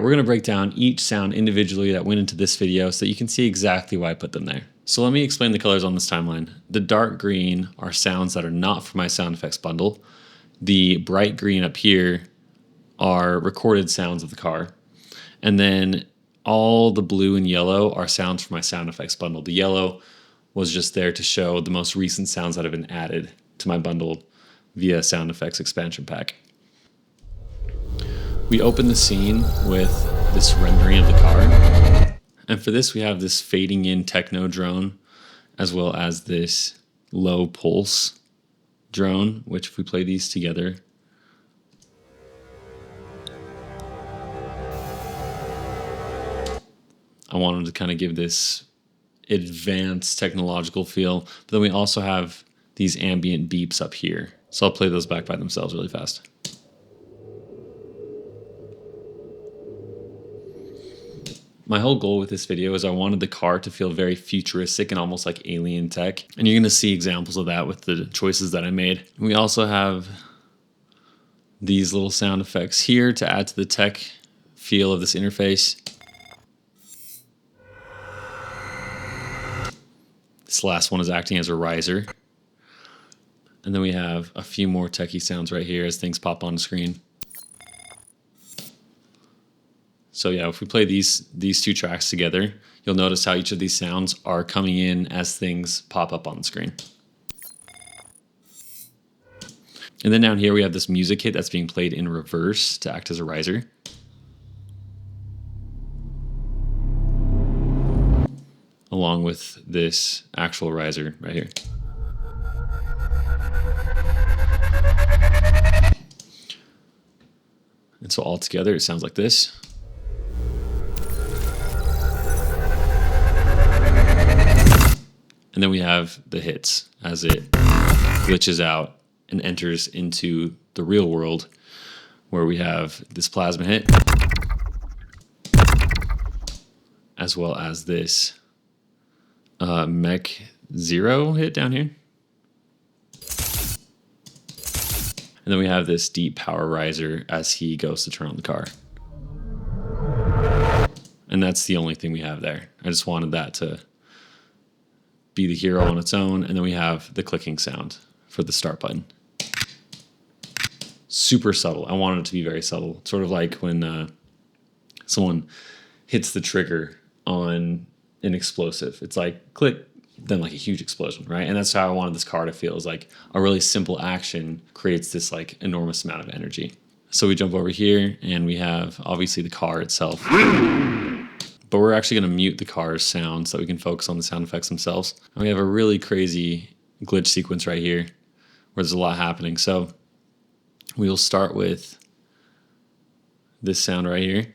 we're going to break down each sound individually that went into this video so that you can see exactly why I put them there. So let me explain the colors on this timeline. The dark green are sounds that are not for my sound effects bundle. The bright green up here are recorded sounds of the car. And then all the blue and yellow are sounds for my sound effects bundle. The yellow was just there to show the most recent sounds that have been added to my bundle via sound effects expansion pack. We open the scene with this rendering of the car. And for this, we have this fading in techno drone, as well as this low pulse drone, which if we play these together, I wanted to kind of give this advanced technological feel. But then we also have these ambient beeps up here. So I'll play those back by themselves really fast. My whole goal with this video is I wanted the car to feel very futuristic and almost like alien tech. And you're going to see examples of that with the choices that I made. We also have these little sound effects here to add to the tech feel of this interface. This last one is acting as a riser. And then we have a few more techie sounds right here as things pop on the screen. So yeah, if we play these two tracks together, you'll notice how each of these sounds are coming in as things pop up on the screen. And then down here we have this music hit that's being played in reverse to act as a riser. Along with this actual riser right here. And so all together it sounds like this. And then we have the hits as it glitches out and enters into the real world, where we have this plasma hit, as well as this Mech Zero hit down here. And then we have this deep power riser as he goes to turn on the car. And that's the only thing we have there. I just wanted that to be the hero on its own. And then we have the clicking sound for the start button. Super subtle. I wanted it to be very subtle. Sort of like when someone hits the trigger on an explosive. It's like click, then like a huge explosion, right? And that's how I wanted this car to feel. Is like a really simple action creates this like enormous amount of energy. So we jump over here and we have obviously the car itself. But we're actually going to mute the car's sound so that we can focus on the sound effects themselves. And we have a really crazy glitch sequence right here where there's a lot happening. So we will start with this sound right here.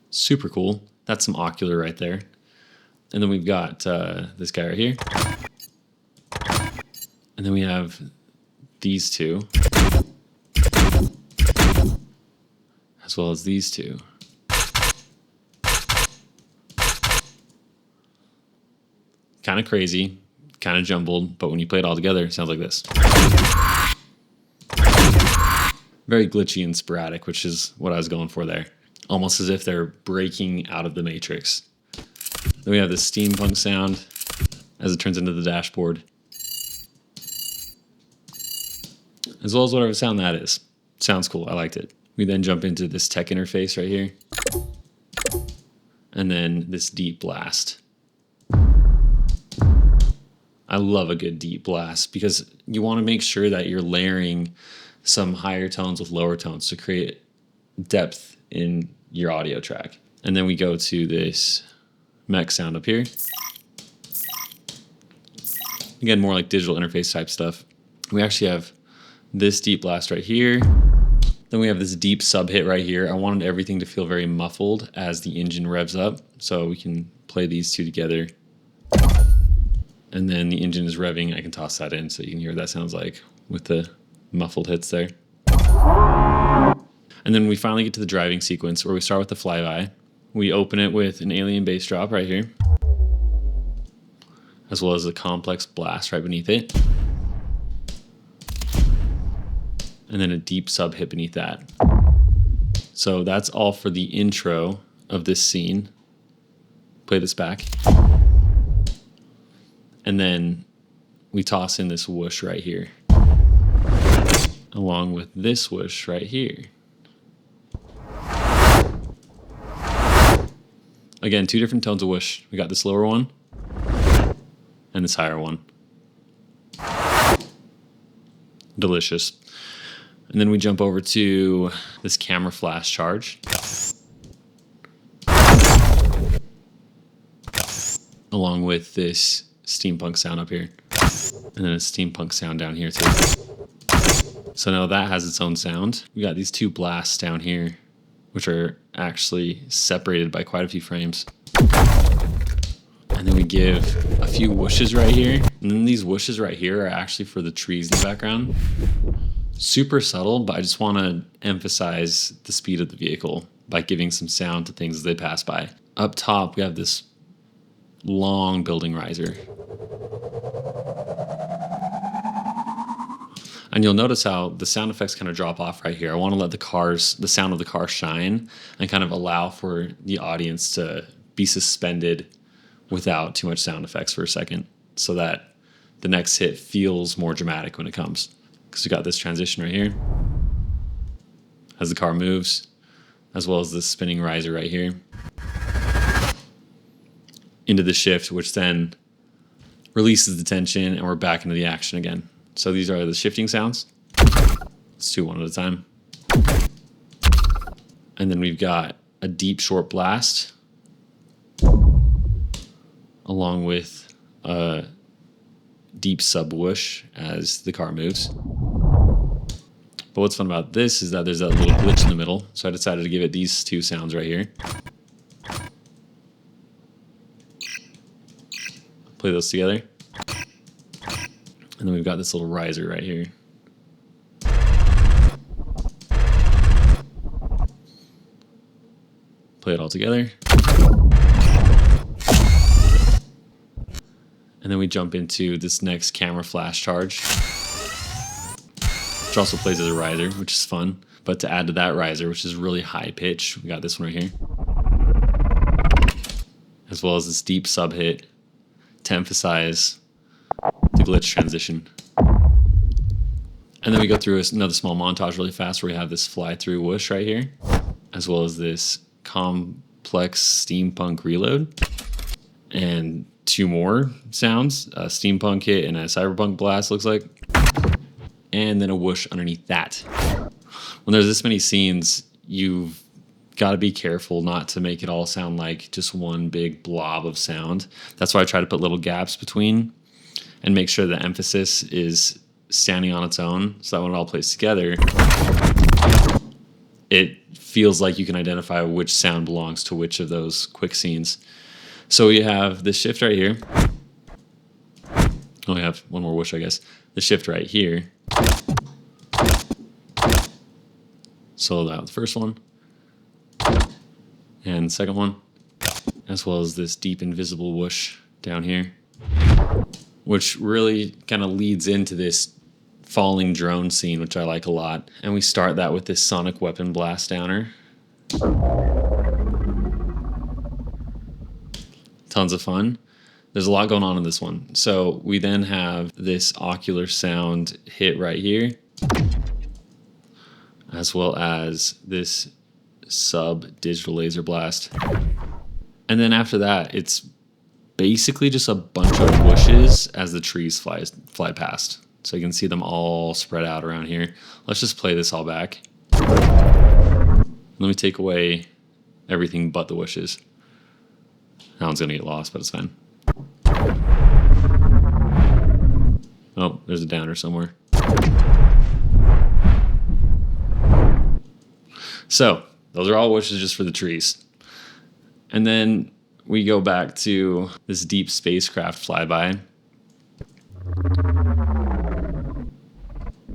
Super cool. That's some Ocluar right there. And then we've got this guy right here. And then we have these two. As well as these two. Kind of crazy, kind of jumbled, but when you play it all together, it sounds like this. Very glitchy and sporadic, which is what I was going for there. Almost as if they're breaking out of the matrix. Then we have this steampunk sound as it turns into the dashboard. As well as whatever sound that is. Sounds cool, I liked it. We then jump into this tech interface right here. And then this deep blast. I love a good deep blast because you want to make sure that you're layering some higher tones with lower tones to create depth in your audio track. And then we go to this mech sound up here. Again, more like digital interface type stuff. We actually have this deep blast right here. Then we have this deep sub hit right here. I wanted everything to feel very muffled as the engine revs up. So we can play these two together. And then the engine is revving. I can toss that in so you can hear what that sounds like with the muffled hits there. And then we finally get to the driving sequence where we start with the flyby. We open it with an alien bass drop right here, as well as a complex blast right beneath it. And then a deep sub hit beneath that. So that's all for the intro of this scene. Play this back. And then we toss in this whoosh right here, along with this whoosh right here. Again, two different tones of whoosh. We got this lower one and this higher one. Delicious. And then we jump over to this camera flash charge, along with this steampunk sound up here, and then a steampunk sound down here too. So now that has its own sound. We got these two blasts down here, which are actually separated by quite a few frames. And then we give a few whooshes right here. And then these whooshes right here are actually for the trees in the background. Super subtle, but I just want to emphasize the speed of the vehicle by giving some sound to things as they pass by. Up top, we have this long building riser. And you'll notice how the sound effects kind of drop off right here. I want to let the sound of the car shine and kind of allow for the audience to be suspended without too much sound effects for a second, so that the next hit feels more dramatic when it comes. Because we got this transition right here as the car moves, as well as this spinning riser right here into the shift, which then releases the tension and we're back into the action again. So these are the shifting sounds. Let's do one at a time. And then we've got a deep short blast along with a deep sub whoosh as the car moves. But what's fun about this is that there's that little glitch in the middle. So I decided to give it these two sounds right here. Play those together. And then we've got this little riser right here. Play it all together. And then we jump into this next camera flash charge, which also plays as a riser, which is fun. But to add to that riser, which is really high pitch, we got this one right here, as well as this deep sub hit to emphasize the glitch transition. And then we go through another small montage really fast where we have this fly through whoosh right here, as well as this complex steampunk reload, and two more sounds, a steampunk hit and a cyberpunk blast looks like, and then a whoosh underneath that. When there's this many scenes, you've got to be careful not to make it all sound like just one big blob of sound. That's why I try to put little gaps between and make sure the emphasis is standing on its own, so that when it all plays together, it feels like you can identify which sound belongs to which of those quick scenes. So we have this shift right here. Oh, we have one more whoosh, I guess. The shift right here. Solo out the first one. And the second one. As well as this deep invisible whoosh down here, which really kind of leads into this falling drone scene, which I like a lot. And we start that with this sonic weapon blast downer. Tons of fun. There's a lot going on in this one. So we then have this Ocluar Sound hit right here, as well as this sub digital laser blast. And then after that, it's basically just a bunch of whooshes as the trees fly past. So you can see them all spread out around here. Let's just play this all back. Let me take away everything but the whooshes. That one's gonna get lost, but it's fine. Oh, there's a downer somewhere. So those are all whooshes just for the trees. And then we go back to this deep spacecraft flyby,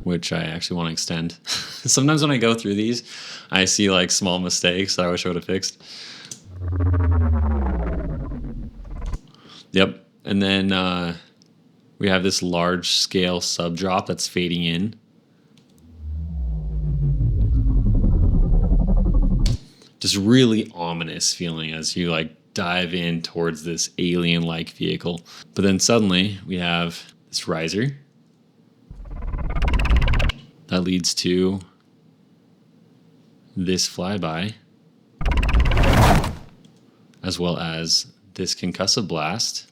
which I actually want to extend. Sometimes when I go through these, I see like small mistakes that I wish I would have fixed. Yep. And then we have this large scale sub drop that's fading in. just really ominous feeling as you like dive in towards this alien-like vehicle. But then suddenly we have this riser that leads to this flyby, as well as this concussive blast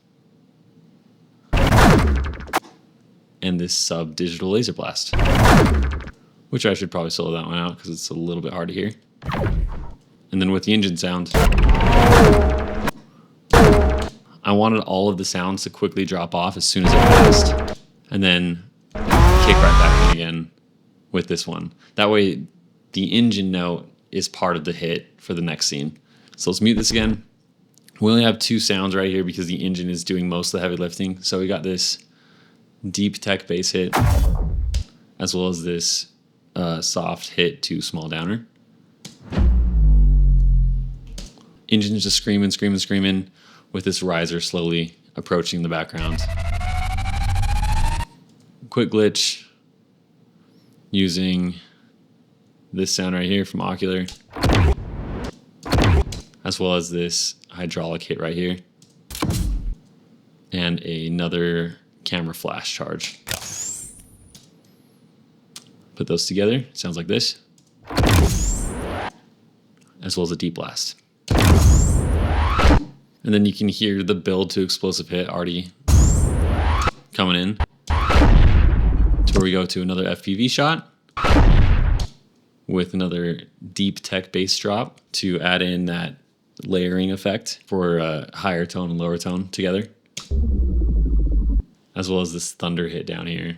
and this sub-digital laser blast, which I should probably solo that one out because it's a little bit hard to hear. And then with the engine sound, I wanted all of the sounds to quickly drop off as soon as it passed, and then kick right back in again with this one. That way the engine note is part of the hit for the next scene. So let's mute this again. We only have 2 sounds right here because the engine is doing most of the heavy lifting. So we got this deep tech bass hit, as well as this soft hit to small downer. Engine's just screaming, screaming, screaming, with this riser slowly approaching the background. Quick glitch using this sound right here from Ocluar, as well as this hydraulic hit right here, and another camera flash charge. Put those together, sounds like this, as well as a deep blast. And then you can hear the build to explosive hit already coming in, to where we go to another FPV shot with another deep tech bass drop to add in that layering effect for higher tone and lower tone together, as well as this thunder hit down here.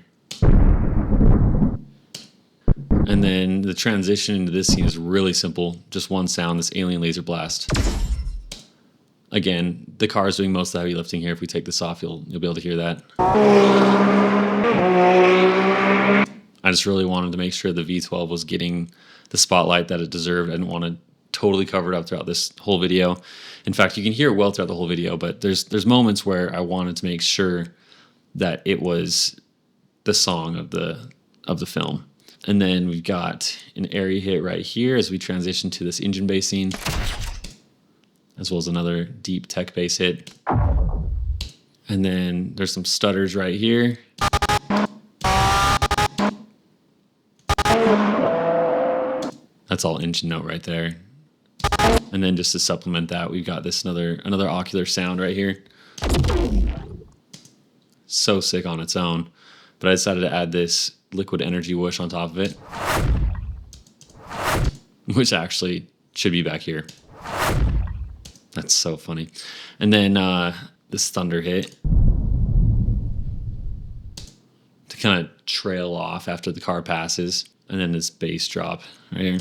And then the transition into this scene is really simple. Just one sound, this alien laser blast. Again, the car is doing most of the heavy lifting here. If we take this off, you'll be able to hear that. I just really wanted to make sure the V12 was getting the spotlight that it deserved. I didn't want to totally cover it up throughout this whole video. In fact, you can hear it well throughout the whole video, but there's moments where I wanted to make sure that it was the song of the film. And then we've got an area hit right here as we transition to this engine bass scene, as well as another deep tech bass hit. And then there's some stutters right here. That's all engine note right there. And then just to supplement that, we've got this another Ocluar Sound right here. So sick on its own. But I decided to add this liquid energy whoosh on top of it, which actually should be back here. That's so funny. And then this thunder hit to kind of trail off after the car passes. And then this bass drop right here.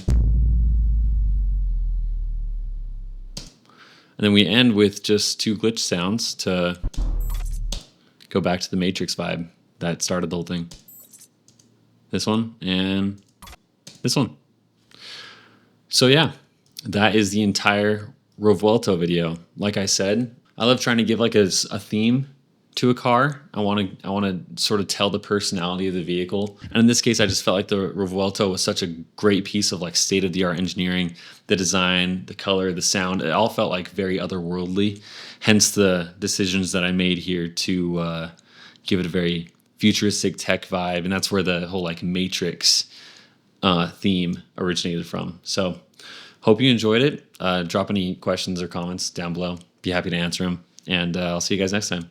And then we end with just 2 glitch sounds to go back to the Matrix vibe that started the whole thing. This one and this one. So yeah, that is the entire Revuelto video. Like I said, I love trying to give like a theme to a car. I want to sort of tell the personality of the vehicle. And in this case, I just felt like the Revuelto was such a great piece of like state-of-the-art engineering. The design, the color, the sound, it all felt like very otherworldly. Hence the decisions that I made here to give it a very futuristic tech vibe. And that's where the whole like Matrix theme originated from. So hope you enjoyed it. Drop any questions or comments down below. Be happy to answer them. And I'll see you guys next time.